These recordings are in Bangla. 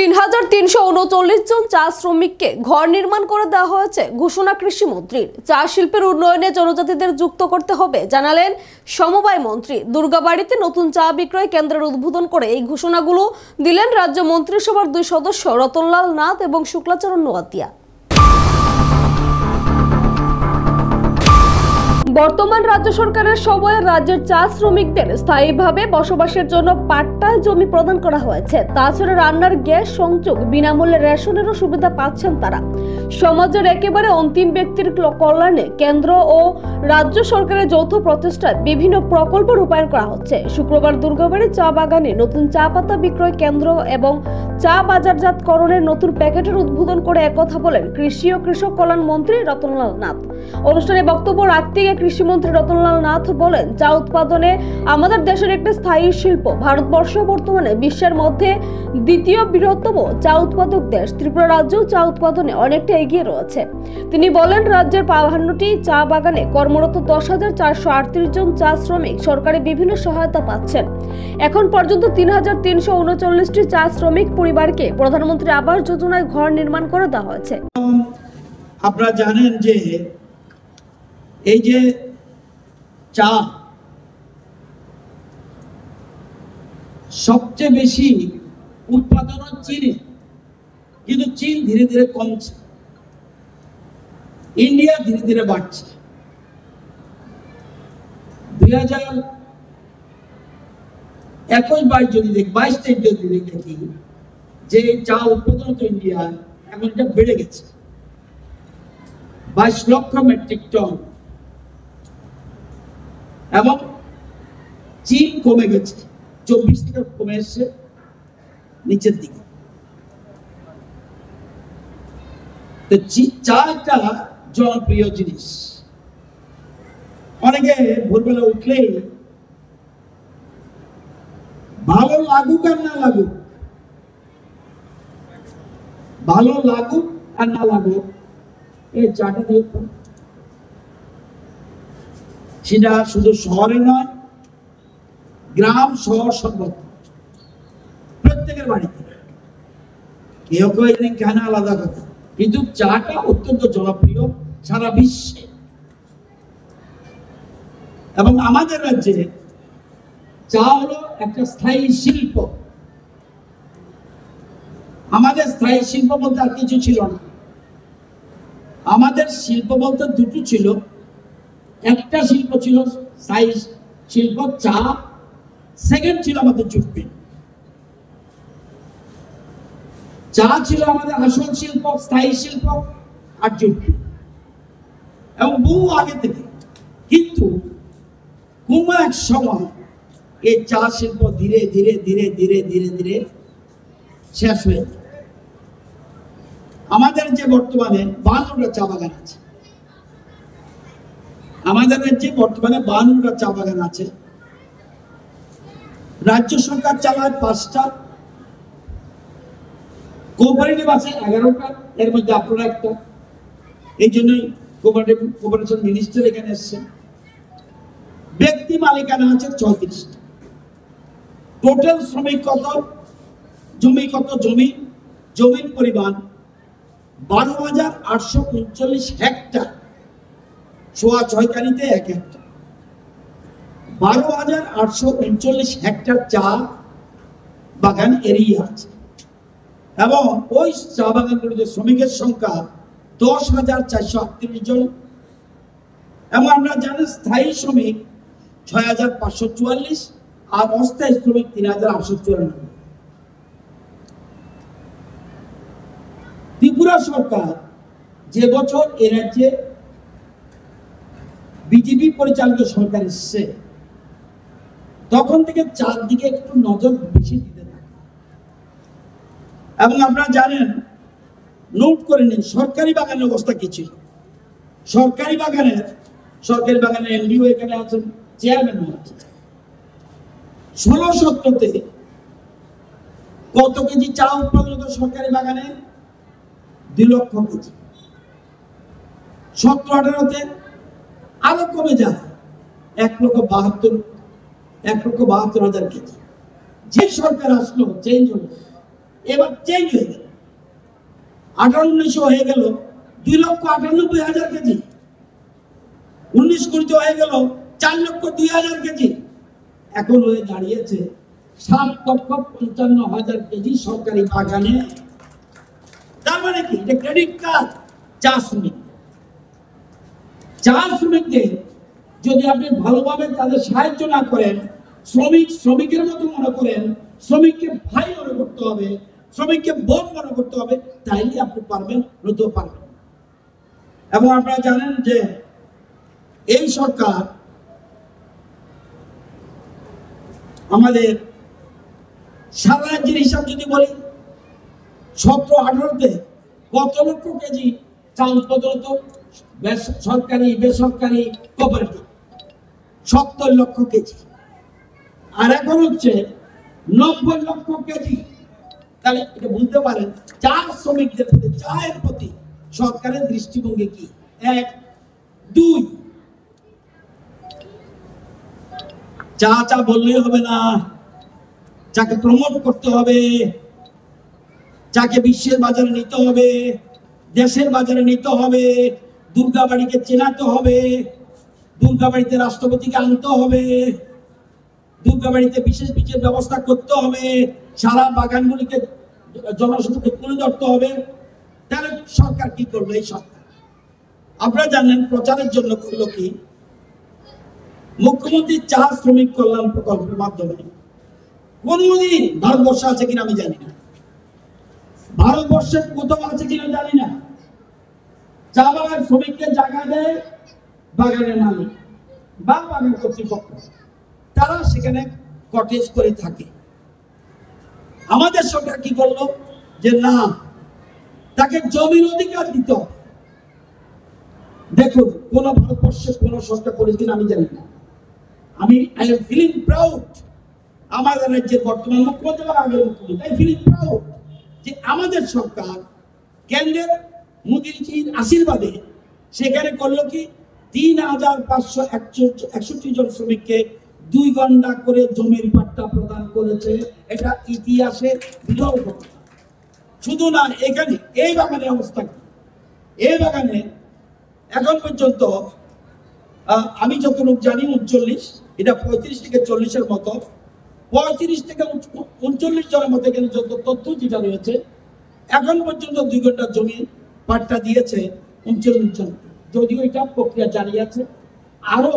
৩৩৩৩ জন চা শ্রমিককে ঘর নির্মাণ করে দেওয়া হয়েছে ঘোষণা কৃষিমন্ত্রীর। চা শিল্পের উন্নয়নে জনজাতিদের যুক্ত করতে হবে জানালেন সমবায় মন্ত্রী। দুর্গাবাড়িতে নতুন চা বিক্রয় কেন্দ্রের উদ্বোধন করে এই ঘোষণাগুলো দিলেন রাজ্য মন্ত্রিসভার 2 সদস্য রতনলাল নাথ এবং শুক্লাচরণ নোয়াতিয়া। বর্তমান রাজ্য সরকারের সময়ে রাজ্যের চা শ্রমিকদের স্থায়ীভাবে বসবাসের জন্য পাট্টায় জমি প্রদান করা হয়েছে। তাছাড়া রান্নার গ্যাস সংযোগ, বিনামূল্যে রেশনেরও সুবিধা পাচ্ছেন তারা। সমাজের একেবারে অন্তিম ব্যক্তির কল্যাণে কেন্দ্র ও রাজ্য সরকারের যৌথ প্রচেষ্টায় বিভিন্ন প্রকল্প রূপায়ণ করা হচ্ছে। শুক্রবার দুর্গাবাড়ি চা বাগানে নতুন চা পাতা বিক্রয় কেন্দ্র এবং চা বাজারজাতকরণের নতুন প্যাকেটের উদ্বোধন করে একথা বলেন কৃষি ও কৃষক কল্যাণ মন্ত্রী রতনলাল নাথ। অনুষ্ঠানে বক্তব্য রাখতে গিয়ে কৃষিমন্ত্রী রতনলাল নাথ বলেন, চা উৎপাদনে আমাদের দেশের একটি স্থায়ী শিল্প। ভারতবর্ষ বর্তমানে বিশ্বের মধ্যে দ্বিতীয় বৃহত্তম চা উৎপাদক দেশ। ত্রিপুরা রাজ্য চা উৎপাদনে অনেকটা এগিয়ে রয়েছে। তিনি বলেন, রাজ্যের 52টি চা বাগানে কর্মরত 10,438 জন চা শ্রমিক সরকারি বিভিন্ন সহায়তা পাচ্ছেন। এখন পর্যন্ত 3,339টি চা শ্রমিক পরিবারকে প্রধানমন্ত্রী আবাস যোজনায় ঘর নির্মাণ করে দেওয়া হয়েছে। আপনারা জানেন যে এই যে চা সবচেয়ে বেশি উৎপাদন চীনে, কিন্তু চীন ধীরে ধীরে কমছে, ইন্ডিয়া ধীরে ধীরে বাড়ছে। 2021-22 যদি দেখি, 22-23 যদি দেখি যে চা উৎপাদন তো ইন্ডিয়া এখন এটা বেড়ে গেছে 22 লক্ষ মেট্রিক টন, এবং চীন কমে গেছে 24 থেকে কমে এসছে নিচের দিকে। তো চা একটা জনপ্রিয় জিনিস। অনেকে ভোরবেলা উঠলেই ভালো লাগুক আর না লাগুক, ভালো লাগুক আর না লাগুক এই চাটা দিয়ে, সেটা শুধু শহরে নয়, গ্রাম শহর সর্বত্র প্রত্যেকের বাড়িতে। কেউ কেউ কেন আলাদা কথা, কিন্তু চাটা অত্যন্ত জনপ্রিয় সারা বিশ্বে। এবং আমাদের রাজ্যে চা হলো একটা স্থায়ী শিল্প। আমাদের স্থায়ী শিল্প বলতে আর কিছু ছিল না। আমাদের শিল্প বলতে দুটো ছিল। একটা শিল্প ছিল স্থায়ী শিল্প চা, সেকেন্ড ছিল আমাদের জুট। চা ছিল আমাদের আসল শিল্প, স্থায়ী শিল্প আর জুট, এবং বহু আগে থেকে। কিন্তু কোন এক সময় এই চা শিল্প ধীরে ধীরে ধীরে ধীরে ধীরে ধীরে শেষ হয়ে যায়। আমাদের যে বর্তমানে 52টা চা বাগান আছে, আমাদের রাজ্যে বর্তমানে 52টা চা বাগান আছে। রাজ্য সরকার চালায় 5টা, কোঅপারেটিভ আছে 11টা, এর মধ্যে আপনারা একটা। এই জন্যই কোঅপারেশন মিনিস্টার এখানে এসছেন। ব্যক্তি মালিকানা আছে 34টা। টোটাল শ্রমিক কত, জমি কত, জমির পরিমাণ 12,839 হেক্টর। 6.5 কানিতে 1 হেক্টর, 12,839 হেক্টর চা বাগান এরিয়া আছে। এবং ওই চা বাগানগুলোতে শ্রমিকের সংখ্যা 10,438 জন। এবং আমরা জানি স্থায়ী শ্রমিক 6,544 আর অস্থায়ী শ্রমিক 3,894। ত্রিপুরা সরকার যে বছর এ রাজ্যে বিজেপি পরিচালিত সরকার এসছে, তখন থেকে চার দিকে একটু নজর বেশি দিতে থাকে। এবং আপনারা জানেন, নোট করে নিন সরকারি বাগানের অবস্থা কি ছিল। সরকারি বাগানের এমডিও এখানে আছেন, চেয়ারম্যানও আছেন। 16-17-তে কত কেজি চা উৎপাদন হতো সরকারি বাগানে? 2 লক্ষ কেজি। 17-18-তে আরো কমে যায় 1,72,000 কেজি। যে সরকার আসলো, চেঞ্জ হলো, এবার চেঞ্জ হয়ে গেল, 18-19 হয়ে গেল 2,98,000 কেজি, 19-20 হয়ে গেল 4,02,000 কেজি, এখন হয়ে দাঁড়িয়েছে 7,55,000 কেজি সরকারি বাগানে। তার মানে কি? এটা ক্রেডিট কার্ড। চা শ্রমিকদের যদি আপনি ভালোভাবে তাদের সাহায্য না করেন, শ্রমিকের মতো মনে করেন, শ্রমিককে ভাই মনে করতে হবে, শ্রমিককে বোন মনে করতে হবে, তাইলে আপনি পারবেন, নতুন পারবেন। এবং আপনারা জানেন যে এই সরকার আমাদের সারা রাজ্যের হিসাব যদি বলি, 17-18-তে কত লক্ষ কেজি চাল প্রদত্ত সরকারি বেসরকারি কোঅপারেটিভ, 70 লক্ষ কেজি, আর এখন হচ্ছে 90 লক্ষ কেজি। তাহলে এটা বুঝতে পারেন চা শ্রমিকদের প্রতি, চায়ের প্রতি সরকারের দৃষ্টিভঙ্গি কি। 1, 2, চা বললেই হবে না, চাকে প্রমোট করতে হবে, চাকে বিশ্বের বাজারে নিতে হবে, দেশের বাজারে নিতে হবে, দুর্গাবাড়িকে চেনাতে হবে, দুর্গাবাড়িতে রাষ্ট্রপতিকে আনতে হবে, দুর্গাবাড়িতে বিশেষ ব্যবস্থা করতে হবে, সারা বাগানগুলিকে জনসমক্ষে তুলে ধরতে হবে। তাহলে সরকার কি করলো? এই সরকার আপনারা জানেন প্রচারের জন্য করলো কি, মুখ্যমন্ত্রী চা শ্রমিক কল্যাণ প্রকল্পের মাধ্যমে, কোনদিন ভারতবর্ষে আছে কিনা আমি জানি না, ভারতবর্ষের কোথাও আছে কিনা জানি না, চা বাগান শ্রমিককে জায়গা দেয় বাগানের মালিক বা বাগান কর্তৃপক্ষ, তারা সেখানে কটেজ করে থাকে। আমাদের সরকার কি করলো যে না, তাকে জমির অধিকার দিতে হবে। দেখুন কোন ভারতবর্ষে কোন সরকার করেছে কিনা আমি জানি না, আমি আই এম ফিলিং প্রাউড, আমাদের রাজ্যের বর্তমান মুখ্যমন্ত্রী বা আগের মুখ্যমন্ত্রী, আই ফিলিং প্রাউড যে আমাদের সরকার কেন্দ্রের মোদীজির আশীর্বাদে সেখানে করলো কি, 3,561 জন শ্রমিককে 2 ঘন্টা করে জমির পাট্টা প্রদান করেছে। এটা ইতিহাসে বিরল ঘটনা। শুধু না, এখানে এই বাগানের অবস্থা কি, এই বাগানে এখন পর্যন্ত আমি যতটুকু জানি 39, এটা 35 থেকে 40-এর মতো, 35 থেকে 39 জনের মতো এখানে যত তথ্য যেটা রয়েছে, এখন পর্যন্ত 2 ঘন্টা জমি পাট্টা দিয়েছে 39 জন। যদিও এটা প্রক্রিয়া জারি আছে, আরো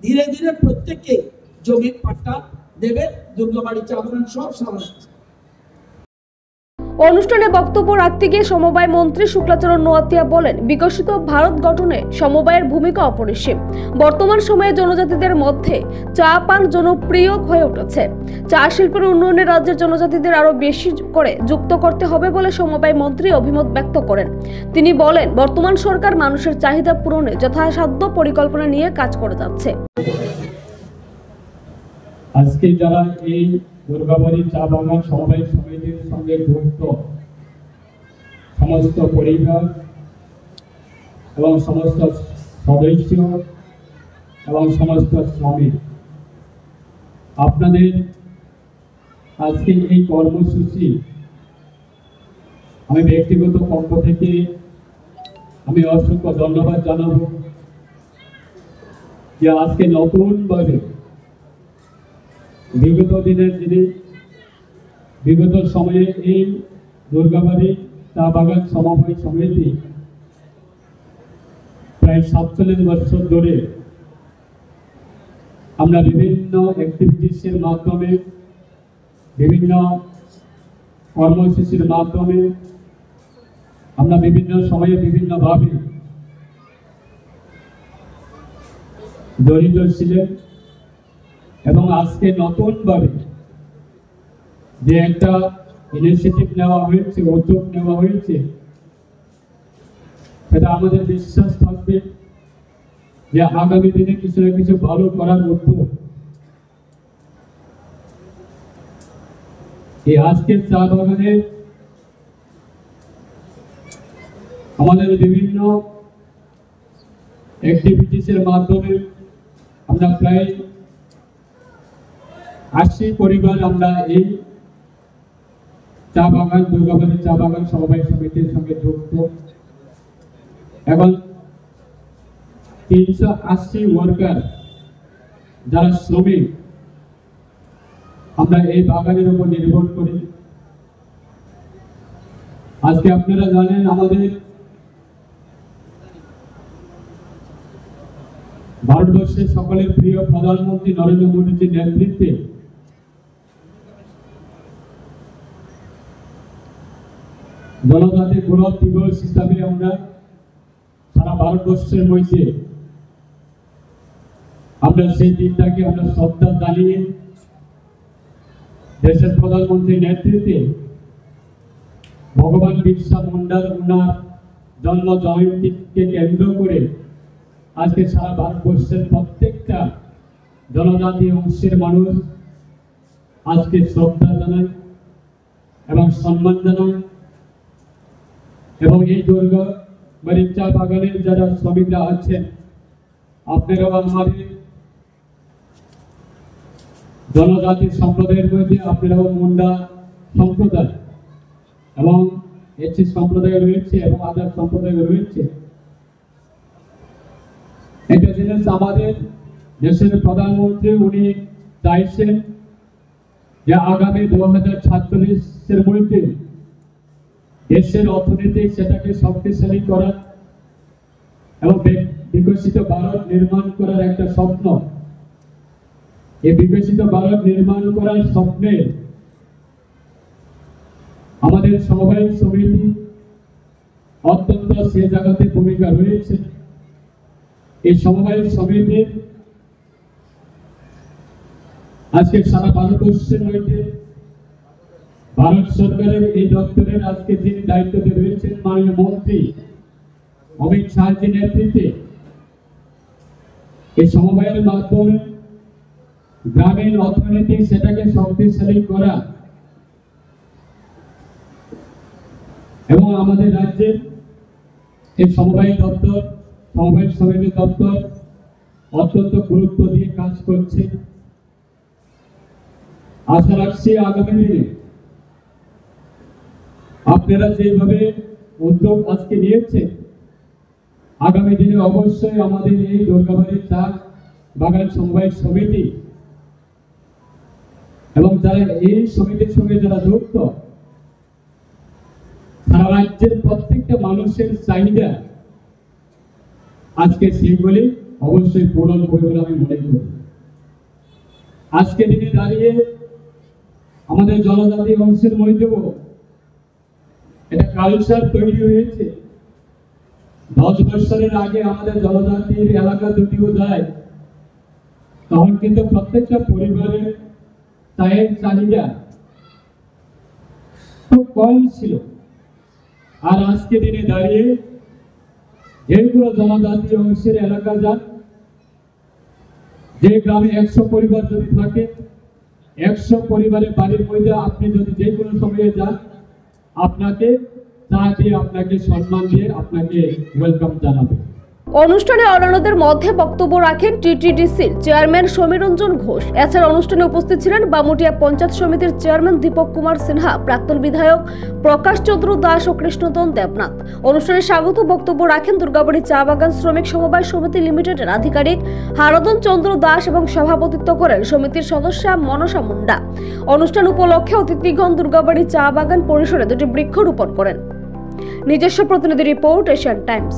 ধীরে ধীরে প্রত্যেককে জমির পাট্টা দেবে দুর্গাবাড়ি চা বাগান সব সারা। অনুষ্ঠানে বক্তব্য রাখতে গিয়ে সমবায় মন্ত্রী শুক্লাচরণ নোয়াতিয়া বলেন, বিকশিত ভারত গঠনে সমবায়ের ভূমিকা অপরিসীম। বর্তমান সময়ে জনজাতিদের মধ্যে চা পান জনপ্রিয় হয়ে উঠেছে। চা শিল্পের উন্নয়নে রাজ্যের জনজাতিদের আরো বেশি করে যুক্ত করতে হবে বলে সমবায় মন্ত্রী অভিমত ব্যক্ত করেন। তিনি বলেন, বর্তমান সরকার মানুষের চাহিদা পূরণে যথাসাধ্য পরিকল্পনা নিয়ে কাজ করে যাচ্ছে। আজকে যারা এই দুর্গাবাড়ি চা বাগান সমবায় সমিতির সঙ্গে যুক্ত সমস্ত পরিবার এবং সমস্ত সদস্য এবং সমস্ত শ্রমিক, আপনাদের আজকে এই কর্মসূচি আমি ব্যক্তিগত পক্ষ থেকে আমি অসংখ্য ধন্যবাদ জানাবো যে আজকে নতুনভাবে বিগত দিনের বিগত সময়ে এই দুর্গাবাড়ি চা বাগান সমবায় সমিতি প্রায় 47 বছর ধরে আমরা বিভিন্ন অ্যাক্টিভিটিসের মাধ্যমে, বিভিন্ন কর্মসূচির মাধ্যমে আমরা বিভিন্ন সময়ে বিভিন্নভাবে জড়িত ছিলেন। এবং আজকে নতুনভাবে যে একটা ইনিশিয়েটিভ নেওয়া হয়েছে, উদ্যোগ নেওয়া হয়েছে, সেটা আমাদের বিশ্বাস থাকবে যে আগামী দিনে কিছু না কিছু ভালো করার উদ্যোগ এই আজকের চা বাগানে আমাদের বিভিন্ন অ্যাক্টিভিটিসের মাধ্যমে আমরা প্রায় 80 পরিবার আমরা এই চা বাগান, দুর্গাবাড়ি চা বাগান সমবায় সমিতির সঙ্গে যুক্ত এবং 380 ওয়ার্কার যারা শ্রমিক, আমরা এই বাগানের উপর নির্ভর করি। আজকে আপনারা জানেন আমাদের ভারতবর্ষের সকলের প্রিয় প্রধানমন্ত্রী নরেন্দ্র মোদীজির নেতৃত্বে জনজাতি গৌরব দিবস হিসাবে আমরা সারা ভারতবর্ষের মধ্যে আমরা সেই দিনটাকে আমরা শ্রদ্ধা জানিয়ে দেশের প্রধানমন্ত্রীর নেতৃত্বে ভগবান বিরসা মুন্ডার ওনার জন্ম জয়ন্তীকে কেন্দ্র করে আজকে সারা ভারতবর্ষের প্রত্যেকটা জনজাতি অংশের মানুষ আজকে শ্রদ্ধা জানায় এবং সম্মান জানায়। এবং এই দুর্গাবাড়ি চা বাগানের যারা শ্রমিকরা আছেন, আপনারাও আমাদের জনজাতি সম্প্রদায়ের মধ্যে আপনারাও মুন্ডা সম্প্রদায় এবং এসসি সম্প্রদায় রয়েছে এবং আদার সম্প্রদায় রয়েছে। একটা জিনিস আমাদের দেশের প্রধানমন্ত্রী উনি চাইছেন যে আগামী 2046-এর মধ্যে দেশের অর্থনীতি সেটাকে শক্তিশালী করা এবং বিকশিত ভারত নির্মাণ করার একটা স্বপ্ন। এই বিকশিত ভারত নির্মাণ করার স্বপ্নে আমাদের সমবায় সমিতি অত্যন্ত সে জায়গাতে ভূমিকা রয়েছে। এই সমবায় সমিতির আজকে সারা ভারতবর্ষের মধ্যে ভারত সরকারের এই দপ্তরের আজকে যিনি দায়িত্বতে রয়েছেন মাননীয় মন্ত্রী অমিত শাহজির নেতৃত্বে এই সমবায়ের মাধ্যমে গ্রামীণ অর্থনীতি সেটাকে শক্তিশালী করা এবং আমাদের রাজ্যের এই সমবায় দপ্তর, সমবায় সমিতি দপ্তর অত্যন্ত গুরুত্ব দিয়ে কাজ করছে। আশা রাখছি আগামী দিনে আপনারা যেভাবে উদ্যোগ আজকে নিয়েছে, আগামী দিনে অবশ্যই আমাদের এই দুর্গাবাড়ি চা বাগান সমবায় সমিতি এবং যারা এই সমিতির সঙ্গে যারা যুক্ত, সারা রাজ্যের প্রত্যেকটা মানুষের চাহিদা আজকে সেগুলি অবশ্যই পূরণ হবে বলে আমি মনে করি। আজকে দিনে দাঁড়িয়ে আমাদের জনজাতি অংশের মধ্যেও এটা কালচার তৈরি হয়েছে। 10 বছরের আগে আমাদের জনজাতির এলাকা যদিও যায়, তখন কিন্তু প্রত্যেকটা পরিবারের চায়ের চাহিদা খুব কম ছিল। আর আজকে দিনে দাঁড়িয়ে যেগুলো জনজাতি অংশের এলাকা যান, যে গ্রামে 100 পরিবার যদি থাকে, 100 পরিবারের বাড়ির মধ্যে আপনি যদি যে কোনো সময়ে যান, আপনাকে চা দিয়ে, আপনাকে সম্মান দিয়ে আপনাকে ওয়েলকাম জানাবে। অনুষ্ঠানে অন্যান্যদের মধ্যে বক্তব্য রাখেন টিটিডিসির চেয়ারম্যান সমীরঞ্জন ঘোষ। এছাড়া অনুষ্ঠানে উপস্থিত ছিলেন বামুটিয়া পঞ্চায়েত সমিতির চেয়ারম্যান দীপক কুমার সিনহা, প্রাক্তন বিধায়ক প্রকাশ চন্দ্র দাস ও কৃষ্ণদন দেবনাথ। অনুষ্ঠানে স্বাগত বক্তব্য রাখেন দুর্গাবাড়ি চা বাগান শ্রমিক সমবায় সমিতি লিমিটেডের আধিকারিক হারদন চন্দ্র দাস এবং সভাপতিত্ব করেন সমিতির সদস্যা মনসা মুন্ডা। অনুষ্ঠান উপলক্ষে অতিথিগণ দুর্গাবাড়ি চা বাগান পরিসরে 2টি বৃক্ষরোপণ করেন। নিজস্ব প্রতিনিধি রিপোর্ট, এশিয়ান টাইমস।